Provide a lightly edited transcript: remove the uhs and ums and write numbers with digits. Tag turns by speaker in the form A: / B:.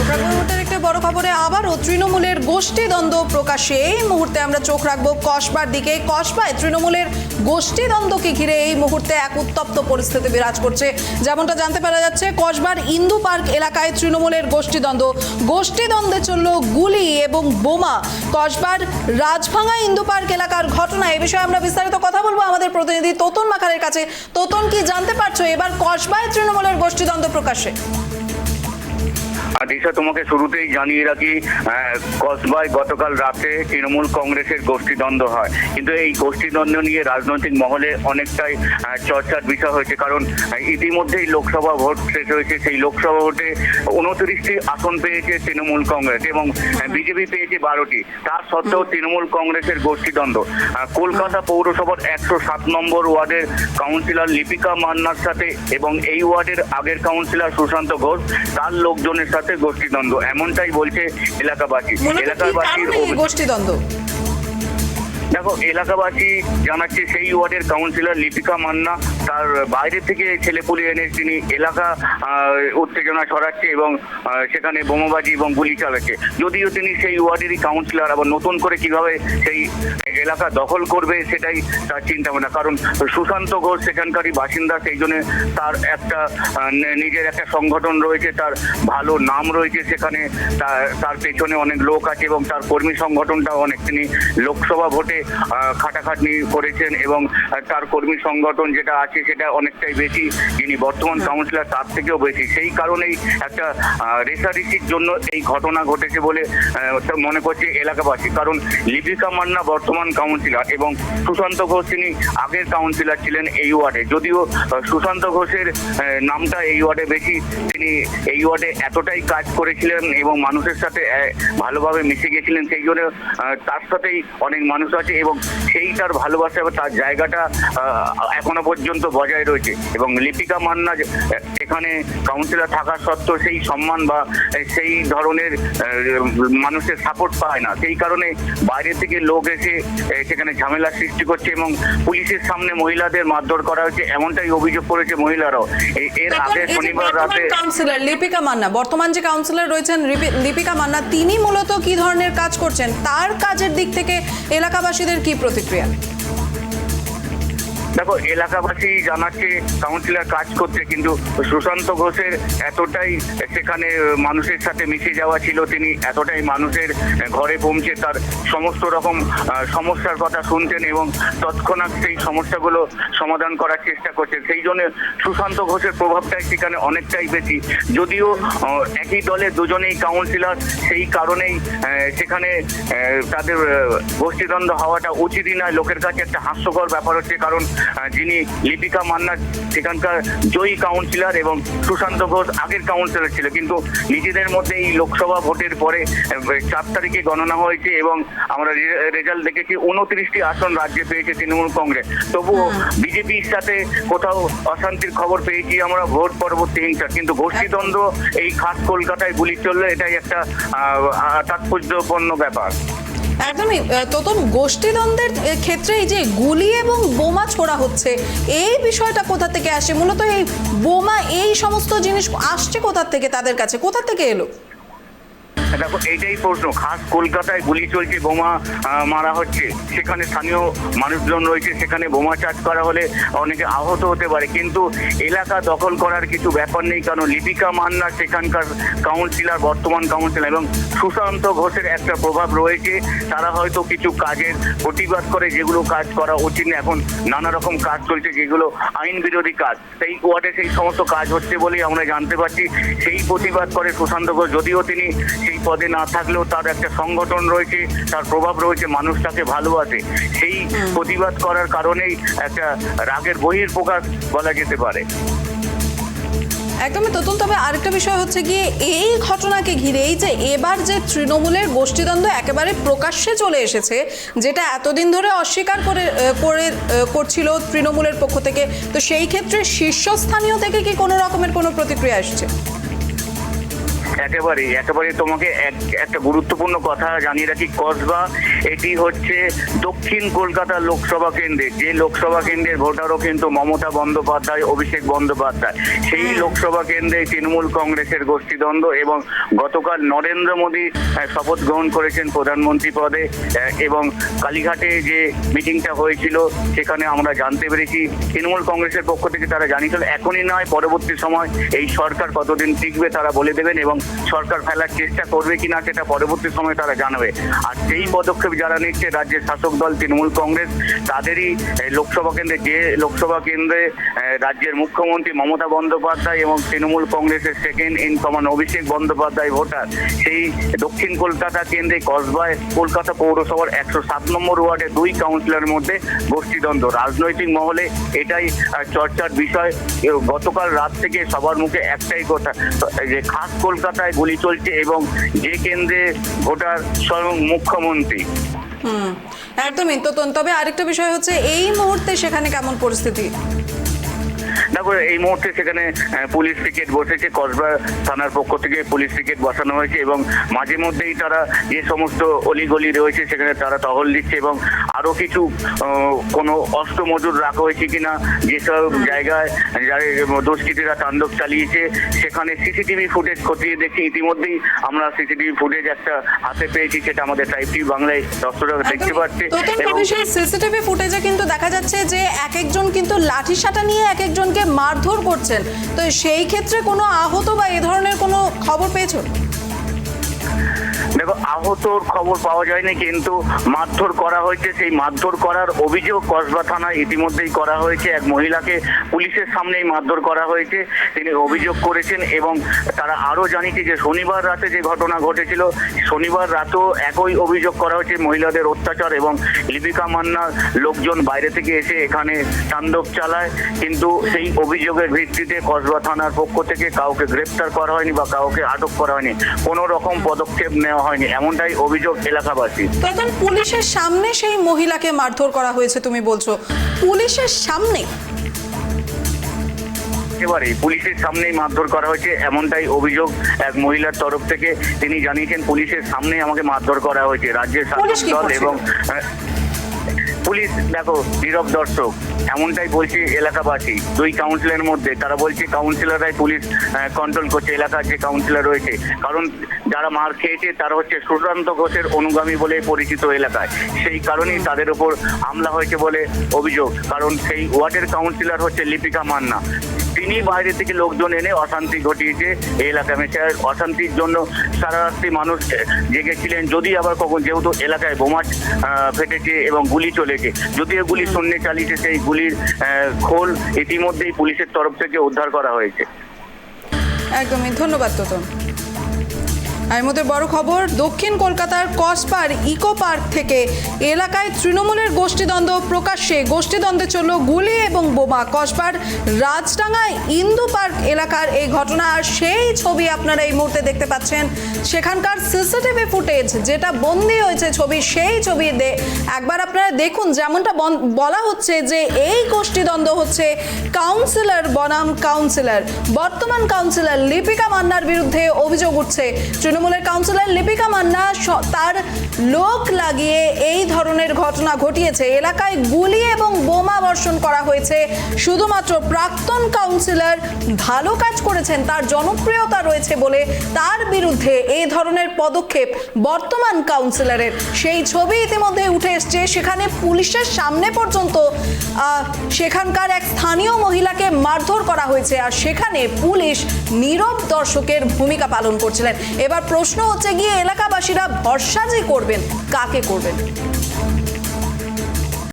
A: মুহূর্তের একটা বড় খবরে আবারও তৃণমূলের গোষ্ঠীদ্বন্দ্ব প্রকাশ্যে। এই মুহূর্তে আমরা চোখ রাখবো কসবার দিকে। কসবায় তৃণমূলের গোষ্ঠীদ্বন্দ্বকে ঘিরে এই মুহূর্তে এক উত্তপ্ত পরিস্থিতি বিরাজ করছে। যেমনটা জানতে পারা যাচ্ছে, কসবার ইন্দু পার্ক এলাকায় তৃণমূলের গোষ্ঠীদ্বন্দ্বে চলল গুলি এবং বোমা। কসবার রাজভাঙা ইন্দু পার্ক এলাকার ঘটনা। এ বিষয়ে আমরা বিস্তারিত কথা বলবো আমাদের প্রতিনিধি তোতন মাখারের কাছে। তোতন, কি জানতে পারছো এবার কসবায় তৃণমূলের গোষ্ঠীদ্বন্দ্ব প্রকাশ্যে?
B: দিশা, তোমাকে শুরুতেই জানিয়ে রাখি, কসবায় গতকাল রাতে তৃণমূল কংগ্রেসের গোষ্ঠীদ্বন্দ্ব হয়, কিন্তু এই গোষ্ঠীদ্বন্দ্ব নিয়ে রাজনৈতিক মহলে অনেকটাই চর্চার বিষয় হয়েছে। কারণ ইতিমধ্যেই লোকসভা ভোট শেষ হয়েছে। সেই লোকসভা ভোটে 29টি আসন পেয়েছে তৃণমূল কংগ্রেস এবং বিজেপি পেয়েছে 12টি। তার সত্ত্বেও তৃণমূল কংগ্রেসের গোষ্ঠীদ্বন্দ্ব। কলকাতা পৌরসভার 107 নম্বর ওয়ার্ডের কাউন্সিলর লিপিকা মান্নার সাথে এবং এই ওয়ার্ডের আগের কাউন্সিলর সুশান্ত ঘোষ তার লোকজনের সাথে গোষ্ঠীদ্বন্দ্ব, এমনটাই বলছে এলাকাবাসী।
A: গোষ্ঠীদ্বন্দ্ব
B: দেখো, এলাকাবাসী জানাচ্ছে সেই ওয়ার্ডের কাউন্সিলর লিপিকা মান্না তার বাইরে থেকে ছেলেপুলে এনে তিনি এলাকা উত্তেজনা ছড়াচ্ছে এবং সেখানে বোমাবাজি এবং গুলি চালাচ্ছে। যদিও তিনি সেই ওয়ার্ডেরই কাউন্সিলর, আবার নতুন করে কিভাবে সেই এলাকা দখল করবে সেটাই তার চিন্তা ভাবনা। কারণ সুশান্ত ঘোষ সেখানকারই বাসিন্দা, সেই জন্য তার একটা নিজের একটা সংগঠন রয়েছে, তার ভালো নাম রয়েছে সেখানে, তার পেছনে অনেক লোক আছে এবং তার কর্মী সংগঠনটাও অনেক। তিনি লোকসভা ভোটে খাটাখাটনি করেছেন এবং তার কর্মী সংগঠন যেটা আছে সেটা অনেকটাই বেশি, যিনি বর্তমান কাউন্সিলর তার থেকেও বেশি। সেই কারণেই একটা রেষারেষির জন্য এই ঘটনা ঘটেছে বলে মনে করছে এলাকাবাসী। কারণ লিপিকা মান্না বর্তমান কাউন্সিলর এবং সুশান্ত ঘোষ তিনি আগের কাউন্সিলর ছিলেন এই ওয়ার্ডে। যদিও সুশান্ত ঘোষের নামটা এই ওয়ার্ডে বেশি, তিনি এই ওয়ার্ডে এতটাই কাজ করেছিলেন এবং মানুষের সাথে ভালোভাবে মিশে গেছিলেন, সেই জন্য তার সাথেই অনেক মানুষ আছে এবং সেই তার ভালোবাসা এবং তার জায়গাটা এখনো পর্যন্ত বজায় রয়েছে। এবং লিপিকা মান্না এখানে কাউন্সিলর থাকা সত্ত্বেও সেই সম্মান বা সেই ধরনের মানুষের সাপোর্ট পায় না। সেই কারণে বাইরে থেকে লোক এসে সেখানে ঝামেলা সৃষ্টি করছে এবং পুলিশের সামনে মহিলাদের মারধর করা হয়েছে, এমনটাই অভিযোগ করেছে মহিলারাও। এর আগে শনিবার রাতে
A: কাউন্সিলর লিপিকা মান্না, বর্তমান যে কাউন্সিলর রয়েছেন লিপিকা মান্না, তিনি মূলত কি ধরনের কাজ করছেন? তার কাজের দিক থেকে এলাকাবাসীদের কি প্রতিক্রিয়া?
B: দেখো, এলাকাবাসী জানাচ্ছে কাউন্সিলর কাজ করছে, কিন্তু সুশান্ত ঘোষের এতটাই সেখানে মানুষের সাথে মিশে যাওয়া ছিল, তিনি এতটাই মানুষের ঘরে পৌঁছে তার সমস্ত রকম সমস্যার কথা শুনতেন এবং তৎক্ষণাৎ সেই সমস্যাগুলো সমাধান করার চেষ্টা করছেন। সেই জন্য সুশান্ত ঘোষের প্রভাবটাই সেখানে অনেকটাই বেশি। যদিও একই দলে দুজনেই কাউন্সিলর, সেই কারণেই সেখানে তাদের গোষ্ঠীদ্বন্দ্ব হওয়াটা উচিতই নয়। লোকের কাছে একটা হাস্যকর ব্যাপার হচ্ছে, কারণ যিনি লিপিকা মান্না সেখানকার জয়ী কাউন্সিলর এবং সুশান্ত ঘোষ আগের কাউন্সিলর ছিল, কিন্তু নিজেদের মধ্যে এই লোকসভা ভোটের পরে 4 তারিখে গণনা হয়েছে এবং আমরা রেজাল্ট দেখেছি 29টি আসন রাজ্যে পেয়েছে তৃণমূল কংগ্রেস। তবুও বিজেপির সাথে কোথাও অশান্তির খবর পেয়েছি আমরা, ভোট পরবর্তী হিংসা। কিন্তু গোষ্ঠীদ্বন্দ্ব এই খাস কলকাতায় গুলি চললে এটাই একটা তাৎপর্যপূর্ণ ব্যাপার।
A: একদমই। তোতন, গোষ্ঠীদ্বন্দ্বের ক্ষেত্রে এই যে গুলি এবং বোমা ছোড়া হচ্ছে, এই বিষয়টা কোথা থেকে আসে? মূলত এই বোমা, এই সমস্ত জিনিস আসছে কোথা থেকে, তাদের কাছে কোথা থেকে এলো?
B: দেখো, এইটাই প্রশ্ন। খাস কলকাতায় গুলি চলছে, বোমা মারা হচ্ছে, সেখানে স্থানীয় মানুষজন রয়েছে, সেখানে বোমা চার্জ করা হলে অনেকে আহত হতে পারে, কিন্তু এলাকা দখল করার কিছু ব্যাপার নেই। কারণ লিপিকা মান্না সেখানকার কাউন্সিলর, বর্তমান কাউন্সিলর, এবং সুশান্ত ঘোষের একটা প্রভাব রয়েছে। তারা হয়তো কিছু কাজের প্রতিবাদ করে, যেগুলো কাজ করা উচিত না। এখন নানা রকম কাজ চলছে যেগুলো আইন বিরোধী কাজ, সেই ওয়ার্ডে সেই সমস্ত কাজ হচ্ছে বলেই আমরা জানতে পারছি। সেই প্রতিবাদ করে সুশান্ত ঘোষ। যদিও তিনি সেই পদে না থাকলেও তার একটা সংগঠন রয়েছে, তার প্রভাব রয়েছে, মানুষ তাকে ভালোবাসে। সেই প্রতিবাদ করার কারণেই একটা রাগের বহিঃপ্রকাশ বলা যেতে পারে।
A: একদমই তোতন। তবে আরেকটা বিষয় হচ্ছে গিয়ে এই ঘটনাকে ঘিরে, এই যে এবার যে তৃণমূলের গোষ্ঠীদ্বন্দ্ব একেবারে প্রকাশ্যে চলে এসেছে, যেটা এতদিন ধরে অস্বীকার করছিল তৃণমূলের পক্ষ থেকে, তো সেই ক্ষেত্রে শীর্ষস্থানীয় থেকে কি কোনো রকমের কোনো প্রতিক্রিয়া এসছে?
B: একেবারে তোমাকে একটা গুরুত্বপূর্ণ কথা জানিয়ে রাখি। কসবা এটি হচ্ছে দক্ষিণ কলকাতা লোকসভা কেন্দ্রে, যে লোকসভা কেন্দ্রের ভোটারও কিন্তু মমতা বন্দ্যোপাধ্যায়, অভিষেক বন্দ্যোপাধ্যায়। সেই লোকসভা কেন্দ্রে তৃণমূল কংগ্রেসের গোষ্ঠীদ্বন্দ্ব এবং গতকাল নরেন্দ্র মোদী শপথ গ্রহণ করেছেন প্রধানমন্ত্রী পদে, এবং কালীঘাটে যে মিটিংটা হয়েছিল সেখানে আমরা জানতে পেরেছি তৃণমূল কংগ্রেসের পক্ষ থেকে তারা জানিয়েছিল এখনই নয়, পরবর্তী সময় এই সরকার কতদিন টিকবে তারা বলে দেবেন, এবং সরকার ফেলার চেষ্টা করবে কিনা সেটা পরবর্তী সময় তারা জানাবে। আর সেই পদক্ষেপ যারা নিচ্ছে রাজ্যের শাসক দল তৃণমূল কংগ্রেস, তাদেরই লোকসভা কেন্দ্রে, যে লোকসভা কেন্দ্রে রাজ্যের মুখ্যমন্ত্রী মমতা বন্দ্যোপাধ্যায় এবং তৃণমূল কংগ্রেসের second in command Abhishek Bandyopadhyay voter, সেই দক্ষিণ কলকাতা কেন্দ্রে কসবায় কলকাতা পৌরসভার 107 নম্বর ওয়ার্ডে 2 কাউন্সিলরের মধ্যে গোষ্ঠীদ্বন্দ্ব। রাজনৈতিক মহলে এটাই চর্চার বিষয়। গতকাল রাত থেকে সবার মুখে একটাই কথা, যে খাস কলকাতায় গুলি চলছে এবং যে কেন্দ্রে ভোটার স্বয়ং মুখ্যমন্ত্রী।
A: একদমই। তো তবে আরেকটা বিষয় হচ্ছে এই মুহূর্তে সেখানে কেমন পরিস্থিতি?
B: দেখো, এই মুহূর্তে সেখানে পুলিশ পিকেট বসেছে, কসবা থানার পক্ষ থেকে পুলিশ পিকেট বসানো হয়েছে, এবং মাঝে মধ্যেই তারা যে সমস্ত অলিগলি রয়েছে সেখানে তারা টহল দিচ্ছে, এবং আরো কিছু কোনো অস্ত্র মজুদ রাখা হয়েছে কিনা, যেসব জায়গায় দুষ্কৃতীরা তাণ্ডব চালিয়েছে সেখানে সিসিটিভি ফুটেজ খতিয়ে দেখছি। ইতিমধ্যেই আমরা সিসিটিভি ফুটেজ একটা হাতে পেয়েছি, সেটা আমাদের টাইপ টিভি বাংলায় দর্শকরা দেখতে পাচ্ছে।
A: এবং সেই সিসিটিভি ফুটেজে কিন্তু দেখা যাচ্ছে যে এক একজন কিন্তু লাঠিসাটা নিয়ে এক একজনকে মারধর করছেন। তো সেই ক্ষেত্রে কোনো আহত বা এই ধরনের কোনো খবর পেয়েছো?
B: দেখো, আহতর খবর পাওয়া যায়নি, কিন্তু মারধর করা হয়েছে। সেই মারধর করার অভিযোগ কসবা থানায় ইতিমধ্যেই করা হয়েছে। এক মহিলাকে পুলিশের সামনেই মারধর করা হয়েছে, তিনি অভিযোগ করেছেন, এবং তারা আরো জানিয়েছে যে শনিবার রাতে যে ঘটনা ঘটেছিল, শনিবার রাতেও একই অভিযোগ করা হয়েছে, মহিলাদের অত্যাচার, এবং লিপিকা মান্নার লোকজন বাইরে থেকে এসে এখানে তাণ্ডব চালায়। কিন্তু সেই অভিযোগের ভিত্তিতে কসবা থানার পক্ষ থেকে কাউকে গ্রেপ্তার করা হয়নি বা কাউকে আটক করা হয়নি, কোনো রকম পদক্ষেপ নেওয়া হয়নি, এমনটাই অভিযোগ এলাকাবাসী।
A: তখন পুলিশের সামনে সেই মহিলাকে মারধর করা হয়েছে তুমি বলছো, পুলিশের সামনে?
B: একেবারেই পুলিশের সামনেই মারধর করা হয়েছে, এমনটাই অভিযোগ এক মহিলার তরফ থেকে। তিনি জানিয়েছেন পুলিশের সামনে আমাকে মারধর করা হয়েছে। রাজ্যের শাসক দল এবং পুলিশ, দেখো, নীরব দর্শক, এমনটাই বলছে এলাকাবাসী। 2 কাউন্সিলরের মধ্যে তারা বলছে কাউন্সিলররাই পুলিশ কন্ট্রোল করছে, এলাকার যে কাউন্সিলর রয়েছে, কারণ যারা মার খেয়েছে তারা হচ্ছে সুশান্ত ঘোষের অনুগামী বলে পরিচিত এলাকায়, সেই কারণেই তাদের উপর হামলা হয়েছে বলে অভিযোগ। কারণ সেই ওয়ার্ডের কাউন্সিলর হচ্ছে লিপিকা মান্না, তিনি বাইরে থেকে লোকজন এনে অশান্তি ঘটিয়েছে এই এলাকায়। অশান্তির জন্য সারা রাত্রি মানুষ জেগেছিলেন। যদি আবার কখন, যেহেতু এলাকায় বোমা ফেটেছে এবং গুলি চলেছে, যদিও গুলি শূন্যে চালিয়েছে, সেই গুলির খোল ইতিমধ্যেই পুলিশের তরফ থেকে উদ্ধার করা হয়েছে।
A: একদমই, ধন্যবাদ তোতন। এর মধ্যে বড় খবর, দক্ষিণ কলকাতার কসবার ইকো পার্ক থেকে এলাকায় তৃণমূলের গোষ্ঠীদ্বন্দ্ব প্রকাশ্যে। গোষ্ঠীদ্বন্দ্বে চলল গুলি এবং বোমা। কসবার রাজডাঙ্গায় ইন্দু পার্ক এলাকার এই ঘটনা, আর সেই ছবি আপনারা এই মুহূর্তে দেখতে পাচ্ছেন। সেখানকার সিসিটিভি ফুটেজ যেটা বন্দী হয়েছে ছবি, সেই ছবি একবার আপনারা দেখুন। যেমনটা বলা হচ্ছে যে এই গোষ্ঠীদ্বন্দ্ব হচ্ছে কাউন্সিলর বনাম কাউন্সিলর। বর্তমান কাউন্সিলর লিপিকা মান্নার বিরুদ্ধে অভিযোগ উঠছে। তৃণমূলের কাউন্সিলর লিপিকা মান্না তার লোক লাগিয়ে এই ধরনের ঘটনা ঘটিয়েছে। এলাকায় গুলি এবং বোমা বর্ষণ করা হয়েছে। শুধুমাত্র প্রাক্তন কাউন্সিলর ভালো কাজ করেছেন, তার জনপ্রিয়তা রয়েছে বলে তার বিরুদ্ধে এই ধরনের পদক্ষেপ বর্তমান কাউন্সিলরের। সেই ছবি ইতিমধ্যে উঠে এসছে। সেখানে পুলিশের সামনে পর্যন্ত সেখানকার এক স্থানীয় মহিলাকে মারধর করা হয়েছে, আর সেখানে পুলিশ নীরব দর্শকের ভূমিকা পালন করছিলেন। এবার প্রশ্ন হচ্ছে গিয়ে এলাকাবাসীরা ভরসা যে করবেন, কাকে করবেন?